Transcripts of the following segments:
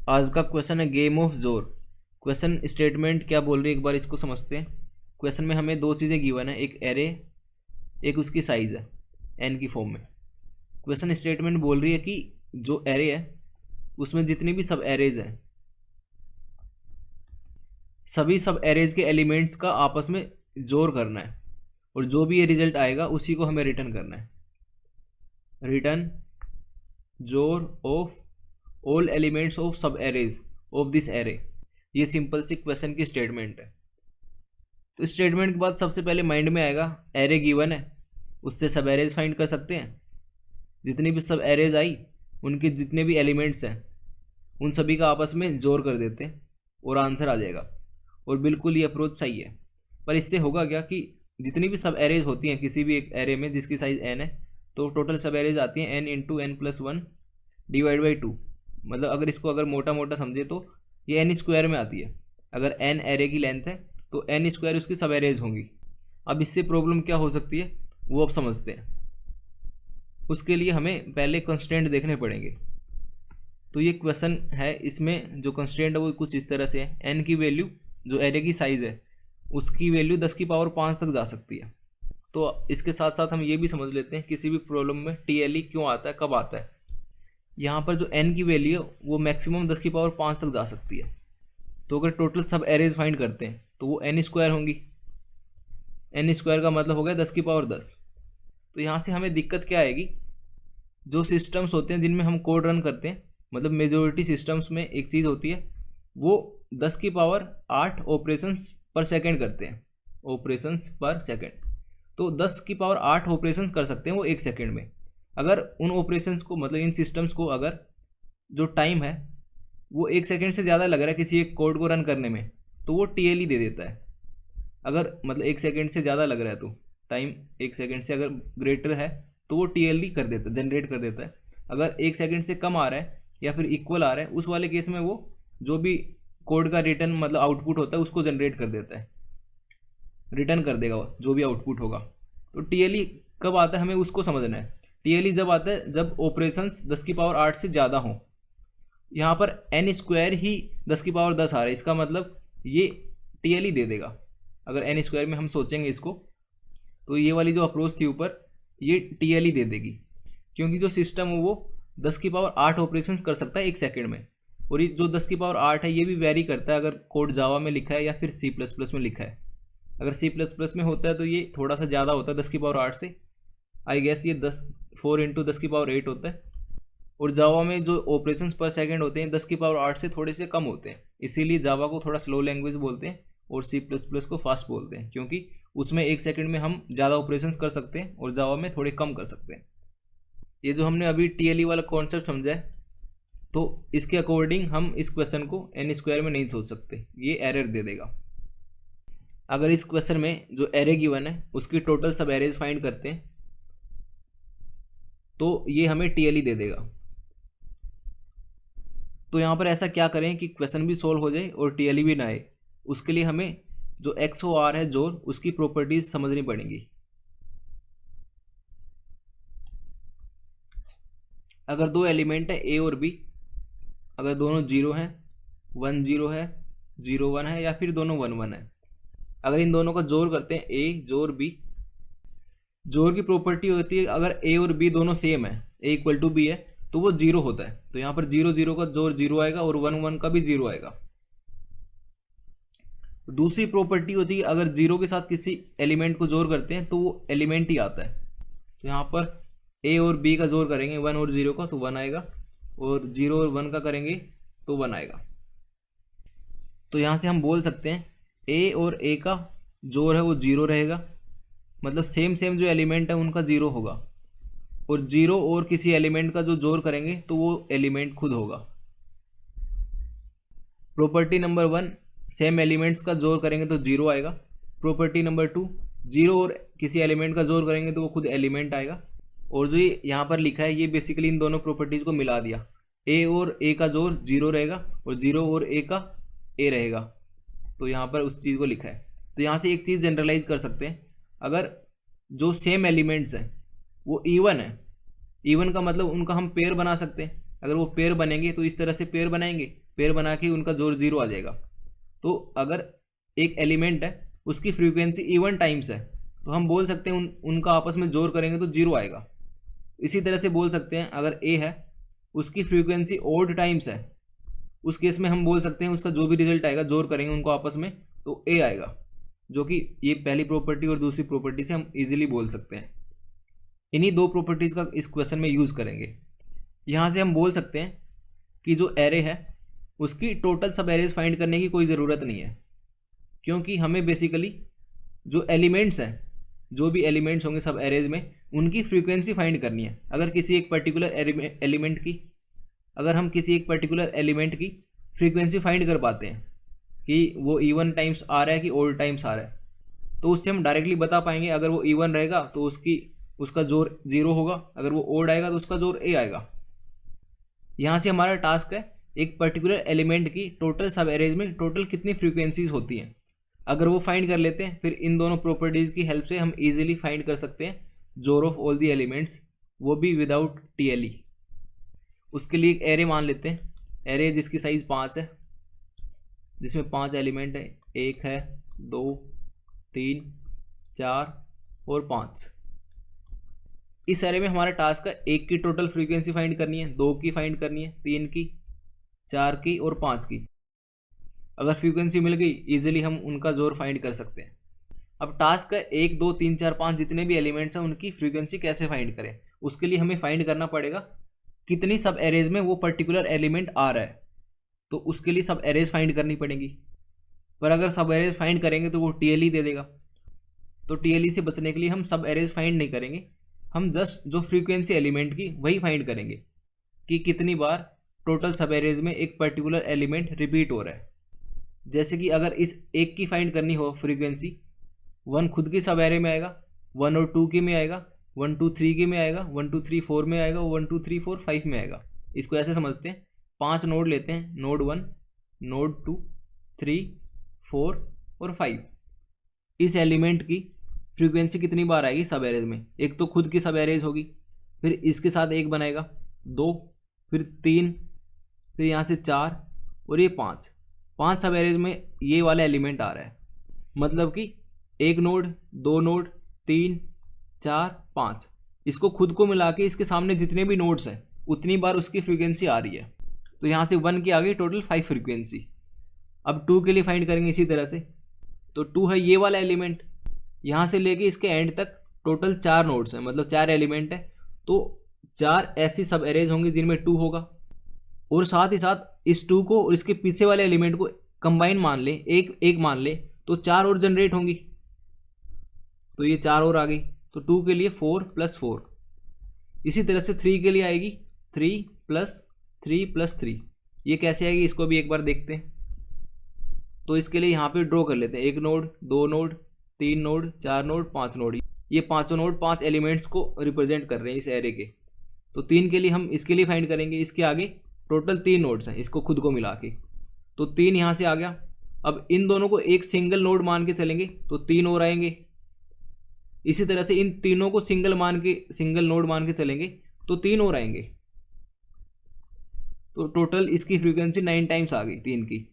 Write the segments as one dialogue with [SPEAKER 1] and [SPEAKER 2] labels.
[SPEAKER 1] आज का क्वेश्चन है गेम ऑफ जोर। क्वेश्चन स्टेटमेंट क्या बोल रही है एक बार इसको समझते हैं। क्वेश्चन में हमें दो चीज़ें गिवन है, एक एरे, एक उसकी साइज़ है एन की फॉर्म में। क्वेश्चन स्टेटमेंट बोल रही है कि जो एरे है उसमें जितनी भी सब एरेज हैं, सभी सब एरेज के एलिमेंट्स का आपस में जोड़ करना है और जो भी ये रिजल्ट आएगा उसी को हमें रिटर्न करना है। रिटर्न जोड़ ऑफ ऑल एलिमेंट्स ऑफ सब एरेज ऑफ दिस एरे। ये सिंपल सी क्वेश्चन की स्टेटमेंट है। तो स्टेटमेंट के बाद सबसे पहले माइंड में आएगा एरे गिवन है, उससे सब एरेज फाइंड कर सकते हैं। जितनी भी सब एरेज आई उनके जितने भी एलिमेंट्स हैं उन सभी का आपस में जोड़ कर देते हैं और आंसर आ जाएगा। और बिल्कुल ये अप्रोच सही है, पर इससे होगा क्या कि जितनी भी सब एरेज होती हैं किसी भी एक एरे में जिसकी साइज एन है, तो टोटल सब एरेज आती हैं n into n plus one divide by two. मतलब अगर इसको अगर मोटा मोटा समझे तो ये एन स्क्वायर में आती है। अगर एन एरे की लेंथ है तो एन स्क्वायर उसकी सब एरेज होंगी। अब इससे प्रॉब्लम क्या हो सकती है वो अब समझते हैं। उसके लिए हमें पहले कंस्ट्रेंट देखने पड़ेंगे। तो ये क्वेश्चन है, इसमें जो कंस्ट्रेंट है वो कुछ इस तरह से है। एन की वैल्यू जो एरे की साइज़ है उसकी वैल्यू 10 की पावर 5 तक जा सकती है। तो इसके साथ साथ हम ये भी समझ लेते हैं किसी भी प्रॉब्लम में टीएलई क्यों आता है, कब आता है। यहाँ पर जो एन की वैल्यू है वो मैक्सिमम 10 की पावर 5 तक जा सकती है। तो अगर टोटल सब एरेज फाइंड करते हैं तो वो एन स्क्वायर होंगी। एन स्क्वायर का मतलब हो गया 10 की पावर 10। तो यहाँ से हमें दिक्कत क्या आएगी, जो सिस्टम्स होते हैं जिनमें हम कोड रन करते हैं, मतलब मेजोरिटी सिस्टम्स में एक चीज़ होती है वो 10 की पावर 8 ऑपरेशंस पर सेकेंड करते हैं, ऑपरेशंस पर सेकेंड। तो 10 की पावर 8 ऑपरेशंस कर सकते हैं वो एक सेकेंड में। अगर उन ऑपरेशंस को मतलब इन सिस्टम्स को अगर जो टाइम है वो एक सेकेंड से ज़्यादा लग रहा है किसी एक कोड को रन करने में, तो वो टीएलई दे देता है। अगर मतलब एक सेकेंड से ज़्यादा लग रहा है तो टाइम एक सेकेंड से अगर ग्रेटर है तो वो टीएलई कर देता है, जनरेट कर देता है। अगर एक सेकेंड से कम आ रहा है या फिर इक्वल आ रहा है उस वाले केस में वो जो भी कोड का रिटर्न मतलब आउटपुट होता है उसको जनरेट कर देता है, रिटर्न कर देगा वो जो भी आउटपुट होगा। तो टीएलई कब आता है हमें उसको समझना है। टीएलई जब आता है जब ऑपरेशंस 10 की पावर 8 से ज़्यादा हों। यहाँ पर एन स्क्वायर ही 10 की पावर 10 आ रहा है, इसका मतलब ये टीएलई दे देगा। अगर एन स्क्वायर में हम सोचेंगे इसको तो ये वाली जो अप्रोच थी ऊपर ये टीएलई दे देगी, क्योंकि जो सिस्टम है वो 10 की पावर 8 ऑपरेशंस कर सकता है एक सेकेंड में। और ये जो 10 की पावर 8 है ये भी वेरी करता है अगर कोड जावा में लिखा है या फिर सी प्लस प्लस में लिखा है। अगर सी प्लस प्लस में होता है तो ये थोड़ा सा ज़्यादा होता है 10 की पावर 8 से। आई गेस ये 4 इंटू 10 की पावर 8 होता है। और जावा में जो ऑपरेशंस पर सेकंड होते हैं 10 की पावर 8 से थोड़े से कम होते हैं, इसीलिए जावा को थोड़ा स्लो लैंग्वेज बोलते हैं और सी प्लस प्लस को फास्ट बोलते हैं, क्योंकि उसमें एक सेकंड में हम ज़्यादा ऑपरेशंस कर सकते हैं और जावा में थोड़े कम कर सकते हैं। ये जो हमने अभी टीएलई वाला कॉन्सेप्ट समझा है तो इसके अकॉर्डिंग हम इस क्वेश्चन को एन स्क्वायर में नहीं सोच सकते, ये एरर दे देगा। अगर इस क्वेश्चन में जो एरे गिवन है उसकी टोटल सब एरेज फाइंड करते हैं तो ये हमें टीएलई दे देगा। तो यहाँ पर ऐसा क्या करें कि क्वेश्चन भी सोल्व हो जाए और टीएलई भी ना आए। उसके लिए हमें जो एक्स ओ आर है जोड़ उसकी प्रॉपर्टीज समझनी पड़ेंगी। अगर दो एलिमेंट है ए और बी, अगर दोनों जीरो हैं, 1 0 है, 0 1 है या फिर दोनों 1 1 है, अगर इन दोनों का जोड़ करते हैं ए जोड़ बी, जोड़ की प्रॉपर्टी होती है अगर ए और बी दोनों सेम है, ए इक्वल टू बी है तो वो जीरो होता है। तो यहाँ पर 0 0 का जोड़ 0 आएगा और 1 1 का भी 0 आएगा। दूसरी प्रॉपर्टी होती है अगर 0 के साथ किसी एलिमेंट को जोड़ करते हैं तो वो एलिमेंट ही आता है। तो यहाँ पर ए और बी का जोड़ करेंगे 1 और 0 का तो 1 आएगा, और 0 और 1 का करेंगे तो 1 आएगा। तो यहाँ से हम बोल सकते हैं ए और ए का जोड़ है वो 0 रहेगा, मतलब सेम सेम जो एलिमेंट है उनका 0 होगा, और 0 और किसी एलिमेंट का जो जोड़ करेंगे तो वो एलिमेंट खुद होगा। प्रॉपर्टी नंबर 1 सेम एलिमेंट्स का जोड़ करेंगे तो 0 आएगा। प्रॉपर्टी नंबर 2 0 और किसी एलिमेंट का जोड़ करेंगे तो वो खुद एलिमेंट आएगा। और जो ये यहाँ पर लिखा है ये बेसिकली इन दोनों प्रॉपर्टीज़ को मिला दिया। ए और ए का जोड़ 0 रहेगा और 0 और ए का ए रहेगा, तो यहाँ पर उस चीज़ को लिखा है। तो यहाँ से एक चीज़ जनरलाइज कर सकते हैं, अगर जो सेम एलिमेंट्स हैं वो इवन है, इवन का मतलब उनका हम पेयर बना सकते हैं। अगर वो पेयर बनेंगे तो इस तरह से पेयर बनाएंगे पेयर बना के उनका जोड़ 0 आ जाएगा। तो अगर एक एलिमेंट है उसकी फ्रीक्वेंसी इवन टाइम्स है तो हम बोल सकते हैं उनका आपस में जोड़ करेंगे तो 0 आएगा। इसी तरह से बोल सकते हैं अगर ए है उसकी फ्रीक्वेंसी ओड टाइम्स है, उस केस में हम बोल सकते हैं उसका जो भी रिजल्ट आएगा जोड़ करेंगे उनको आपस में तो ए आएगा, जो कि ये पहली प्रॉपर्टी और दूसरी प्रॉपर्टी से हम इजीली बोल सकते हैं। इन्हीं दो प्रॉपर्टीज़ का इस क्वेश्चन में यूज़ करेंगे। यहाँ से हम बोल सकते हैं कि जो एरे है उसकी टोटल सब एरेज फाइंड करने की कोई ज़रूरत नहीं है, क्योंकि हमें बेसिकली जो एलिमेंट्स हैं, जो भी एलिमेंट्स होंगे सब एरेज में, उनकी फ्रीक्वेंसी फाइंड करनी है। अगर किसी एक पर्टिकुलर एलिमेंट की, अगर हम किसी एक पर्टिकुलर एलिमेंट की फ्रीक्वेंसी फाइंड कर पाते हैं कि वो इवन टाइम्स आ रहा है कि ओड टाइम्स आ रहा है, तो उससे हम डायरेक्टली बता पाएंगे अगर वो इवन रहेगा तो उसका जोड़ 0 होगा, अगर वो ओड आएगा तो उसका जोड़ ए आएगा। यहाँ से हमारा टास्क है एक पर्टिकुलर एलिमेंट की टोटल सब एरेज में टोटल कितनी फ्रीक्वेंसीज होती हैं, अगर वो फाइंड कर लेते हैं फिर इन दोनों प्रॉपर्टीज़ की हेल्प से हम इजीली फाइंड कर सकते हैं जोड़ ऑफ ऑल दी एलिमेंट्स, वो भी विदाउट TLE। उसके लिए एक एरे मान लेते हैं, एरे जिसकी साइज़ 5 है, जिसमें 5 एलिमेंट है, 1 है, 2, 3, 4 और 5। इस एरे में हमारा टास्क है 1 की टोटल फ्रीक्वेंसी फाइंड करनी है, 2 की फाइंड करनी है, 3 की, 4 की और 5 की। अगर फ्रीक्वेंसी मिल गई इजीली हम उनका जोड़ फाइंड कर सकते हैं। अब टास्क है 1, 2, 3, 4, 5 जितने भी एलिमेंट्स हैं उनकी फ्रीक्वेंसी कैसे फाइंड करें। उसके लिए हमें फाइंड करना पड़ेगा कितनी सब एरेज में वो पर्टिकुलर एलिमेंट आ रहा है, तो उसके लिए सब एरेज फाइंड करनी पड़ेगी। पर अगर सब एरेज फाइंड करेंगे तो वो TLE दे देगा, तो TLE से बचने के लिए हम सब एरेज फाइंड नहीं करेंगे, हम जस्ट जो फ्रीक्वेंसी एलिमेंट की वही फाइंड करेंगे कि कितनी बार टोटल सब एरेज में एक पर्टिकुलर एलिमेंट रिपीट हो रहा है। जैसे कि अगर इस एक की फाइंड करनी हो फ्रीक्वेंसी, 1 खुद की सब एरे में आएगा, 1 और 2 के में आएगा, 1, 2, 3 के में आएगा, 1, 2, 3, 4 में आएगा, 1, 2, 3, 4, 5 में आएगा। इसको ऐसे समझते हैं, 5 नोड लेते हैं, नोड 1, नोड 2, 3, 4 और 5। इस एलिमेंट की फ्रीक्वेंसी कितनी बार आएगी सब एरेज में, एक तो खुद की सब एरेज होगी, फिर इसके साथ एक बनाएगा 2, फिर 3, फिर यहाँ से 4 और ये 5 सब एरेज में ये वाला एलिमेंट आ रहा है। मतलब कि 1 नोड, 2 नोड, 3, 4, 5, इसको खुद को मिला के इसके सामने जितने भी नोड्स हैं उतनी बार उसकी फ्रीक्वेंसी आ रही है। तो यहाँ से 1 की आ गई टोटल 5 फ्रीक्वेंसी। अब 2 के लिए फाइंड करेंगे इसी तरह से, तो 2 है ये वाला एलिमेंट, यहाँ से लेके इसके एंड तक टोटल 4 नोड्स हैं, मतलब 4 एलिमेंट है, तो 4 ऐसी सब एरेज होंगी जिनमें 2 होगा। और साथ ही साथ इस 2 को और इसके पीछे वाले एलिमेंट को कंबाइन मान ले, एक मान ले, तो 4 और जनरेट होंगी, तो ये 4 और आ गई, तो 2 के लिए 4 + 4। इसी तरह से 3 के लिए आएगी 3 + 3 + 3। ये कैसे आएगी इसको भी एक बार देखते हैं। तो इसके लिए यहाँ पे ड्रॉ कर लेते हैं, 1 node, 2 node, 3 node, 4 node, 5 node. ये पाँचों नोड 5 एलिमेंट्स को रिप्रेजेंट कर रहे हैं इस एरे के। तो 3 के लिए हम इसके लिए फाइंड करेंगे, इसके आगे टोटल 3 नोड्स हैं, इसको खुद को मिला के, तो 3 यहाँ से आ गया। अब इन दोनों को एक सिंगल नोड मान के चलेंगे तो 3 और आएंगे। इसी तरह से इन तीनों को सिंगल नोड मान के चलेंगे तो 3 और आएंगे। तो टोटल इसकी फ्रीक्वेंसी 9 टाइम्स आ गई 3 की।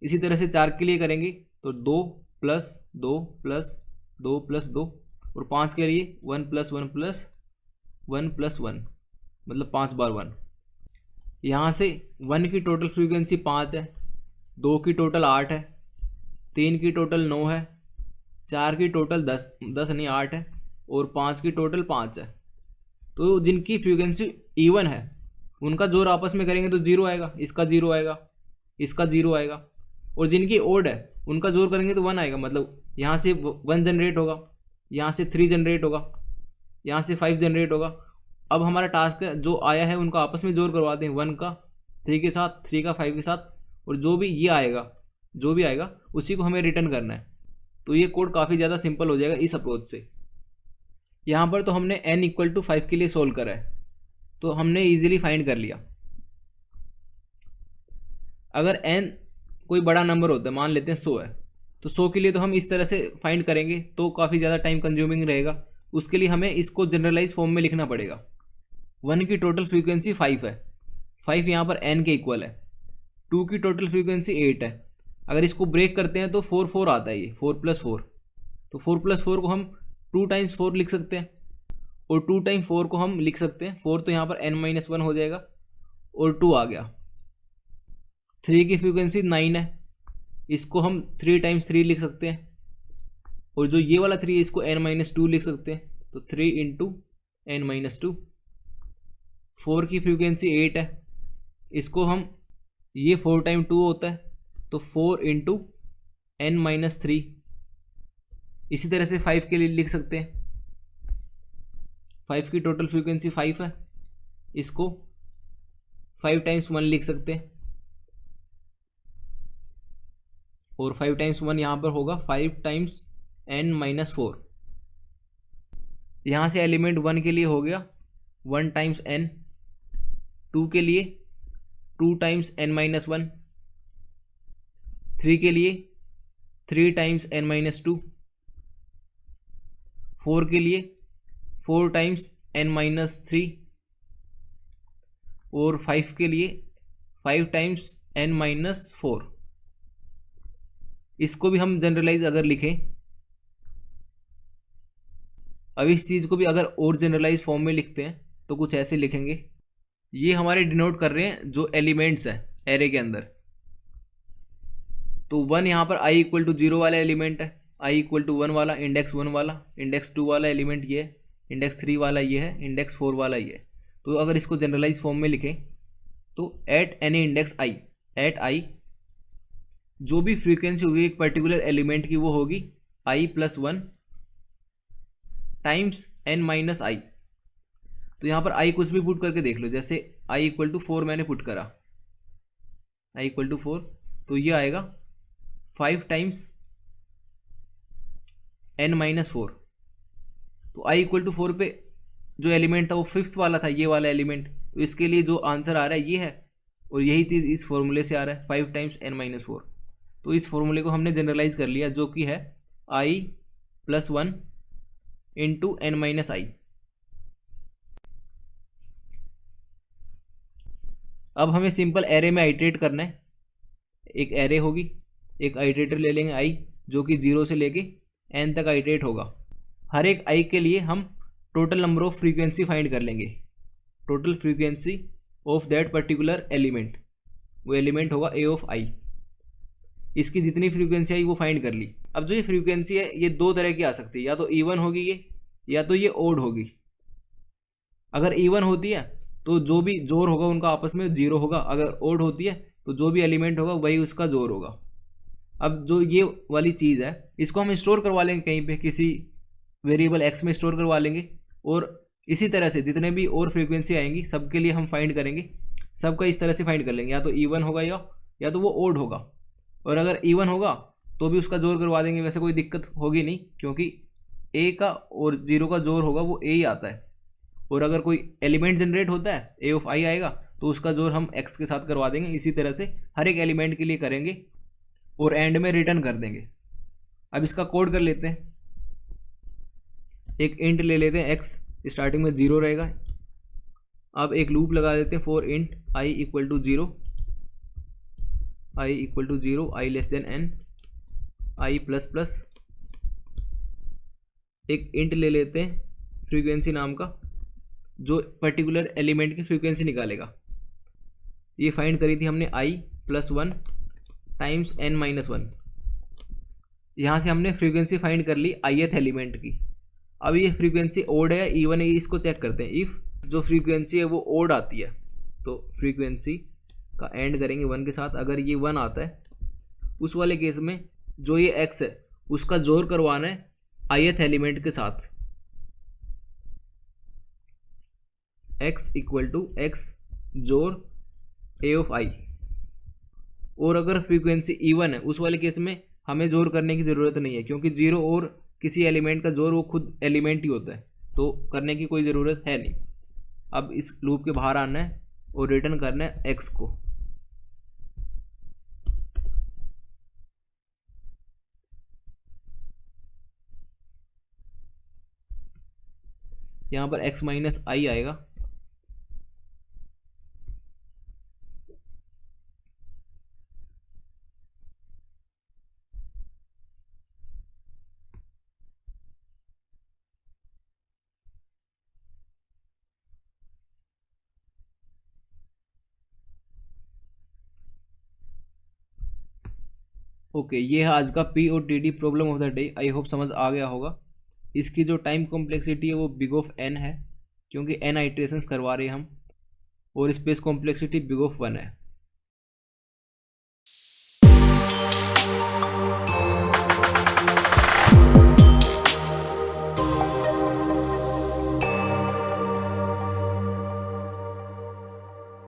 [SPEAKER 1] इसी तरह से 4 के लिए करेंगे तो 2 + 2 + 2 + 2, और 5 के लिए 1 + 1 + 1 + 1, मतलब 5 बार 1। यहाँ से 1 की टोटल फ्रीक्वेंसी 5 है, 2 की टोटल 8 है, 3 की टोटल 9 है, 4 की टोटल 10 नहीं 8 है, और 5 की टोटल 5 है। तो जिनकी फ्रीक्वेंसी इवन है उनका जोड़ आपस में करेंगे तो 0 आएगा, इसका 0 आएगा, इसका 0 आएगा। और जिनकी ओड है उनका जोड़ करेंगे तो 1 आएगा, मतलब यहाँ से 1 जनरेट होगा, यहाँ से 3 जनरेट होगा, यहाँ से 5 जनरेट होगा। अब हमारा टास्क है जो आया है उनका आपस में जोड़ करवाते हैं, 1 का 3 के साथ, 3 का 5 के साथ, और जो भी ये आएगा, जो भी आएगा उसी को हमें रिटर्न करना है। तो ये कोड काफ़ी ज़्यादा सिंपल हो जाएगा इस अप्रोच से। यहाँ पर तो हमने n = 5 के लिए सोल्व करा है, तो हमने इजीली फाइंड कर लिया। अगर n कोई बड़ा नंबर होता है, मान लेते हैं 100 है, तो 100 के लिए तो हम इस तरह से फाइंड करेंगे तो काफ़ी ज़्यादा टाइम कंज्यूमिंग रहेगा। उसके लिए हमें इसको जनरलाइज फॉर्म में लिखना पड़ेगा। 1 की टोटल फ्रीक्वेंसी 5 है, 5 यहाँ पर n के इक्वल है, 2 की टोटल फ्रीक्वेंसी 8 है। अगर इसको ब्रेक करते हैं तो 4 4 आता है, ये 4 + 4, तो 4 + 4 को हम 2 × 4 लिख सकते हैं, और 2 × 4 को हम लिख सकते हैं 4, तो यहाँ पर n-1 हो जाएगा और 2 आ गया। 3 की फ्रीक्वेंसी 9 है, इसको हम 3 × 3 लिख सकते हैं, और जो ये वाला 3 है इसको n-2 लिख सकते हैं, तो 3 × n-2। 4 की फ्रीक्वेंसी 8 है, इसको हम, ये 4 × 2 होता है, तो 4 × n-3। इसी तरह से 5 के लिए लिख सकते हैं, 5 की टोटल फ्रीक्वेंसी 5 है, इसको 5 × 1 लिख सकते हैं, और 5 × 1 यहाँ पर होगा 5 × n-4। यहाँ से एलिमेंट 1 के लिए हो गया 1 × n, 2 के लिए 2 × n-1, 3 के लिए 3 × n-2, 4 के लिए 4 × n-3, और 5 के लिए 5 × n-4। इसको भी हम जनरलाइज अगर लिखें, अब इस चीज़ को भी अगर और जनरलाइज फॉर्म में लिखते हैं तो कुछ ऐसे लिखेंगे। ये हमारे डिनोट कर रहे हैं जो एलिमेंट्स हैं एरे के अंदर। तो 1 यहाँ पर i = 0 वाला एलिमेंट है, i = 1 वाला, इंडेक्स 1 वाला, इंडेक्स 2 वाला एलिमेंट ये है, इंडेक्स 3 वाला ये है, इंडेक्स 4 वाला ये है। तो अगर इसको जनरलाइज फॉर्म में लिखें तो at any index i, at i जो भी फ्रीक्वेंसी होगी एक पर्टिकुलर एलिमेंट की वो होगी i + 1 टाइम्स n-i। तो यहाँ पर i कुछ भी पुट करके देख लो, जैसे i = 4 मैंने पुट करा, i = 4, तो ये आएगा 5 × n-4। तो i = 4 पे जो एलिमेंट था वो 5th वाला था, ये वाला एलिमेंट, तो इसके लिए जो आंसर आ रहा है ये है, और यही चीज़ इस फॉर्मूले से आ रहा है 5 × n-4। तो इस फॉर्मूले को हमने जनरलाइज कर लिया, जो कि है i + 1 × n-i। अब हमें सिंपल एरे में आइट्रेट करना है। एक एरे होगी, एक आइट्रेटर ले लेंगे i, जो कि 0 से लेके n तक आइट्रेट होगा। हर एक i के लिए हम total number of frequency find कर लेंगे, total frequency of that particular element, वो एलिमेंट होगा a ऑफ i। इसकी जितनी फ्रीक्वेंसी आई वो फाइंड कर ली। अब जो ये फ्रीक्वेंसी है ये दो तरह की आ सकती है, या तो इवन होगी ये, या तो ये ओड होगी। अगर इवन होती है तो जो भी जोर होगा उनका आपस में 0 होगा, अगर ओड होती है तो जो भी एलिमेंट होगा वही उसका जोर होगा। अब जो ये वाली चीज़ है इसको हम स्टोर करवा लेंगे कहीं पे, किसी वेरिएबल x में स्टोर करवा लेंगे, और इसी तरह से जितने भी और फ्रीक्वेंसी आएंगी सबके लिए हम फाइंड करेंगे, सबका इस तरह से फाइंड कर लेंगे, या तो इवन होगा या तो वो ओड होगा। और अगर इवन होगा तो भी उसका जोर करवा देंगे, वैसे कोई दिक्कत होगी नहीं, क्योंकि a का और 0 का जोर होगा वो a ही आता है। और अगर कोई एलिमेंट जनरेट होता है a ऑफ i आएगा तो उसका जोर हम x के साथ करवा देंगे। इसी तरह से हर एक एलिमेंट के लिए करेंगे और एंड में रिटर्न कर देंगे। अब इसका कोड कर लेते हैं। एक इंट ले लेते हैं x, स्टार्टिंग में 0 रहेगा। अब एक लूप लगा देते हैं for int i = 0, i = 0, i n, i ++। एक इंट ले लेते हैं फ्रीक्वेंसी नाम का, जो पर्टिकुलर एलिमेंट की फ्रीक्वेंसी निकालेगा। ये फाइंड करी थी हमने i + 1 टाइम्स n-1। यहाँ से हमने फ्रीक्वेंसी फाइंड कर ली ith एलिमेंट की। अब ये फ्रीक्वेंसी ओड है या इवन है इसको चेक करते हैं। इफ़ जो फ्रीक्वेंसी है वो ओड आती है तो फ्रीक्वेंसी का एंड करेंगे 1 के साथ। अगर ये 1 आता है उस वाले केस में जो ये x है उसका जोर करवाना है ith एलिमेंट के साथ, x = x जोर a ऑफ i। और अगर फ्रीक्वेंसी इवन है उस वाले केस में हमें जोर करने की ज़रूरत नहीं है, क्योंकि 0 और किसी एलिमेंट का जोर वो खुद एलिमेंट ही होता है, तो करने की कोई ज़रूरत है नहीं। अब इस लूप के बाहर आना है और रिटर्न करना है x को। यहाँ पर x - i आएगा। ओके, ये है आज का पी और T D problem of the day. I hope समझ आ गया होगा। इसकी जो टाइम कॉम्प्लेक्सिटी है वो बिग ऑफ एन है, क्योंकि एन आइट्रेशंस करवा रहे हैं हम, और स्पेस कॉम्प्लेक्सिटी बिग ऑफ 1 है।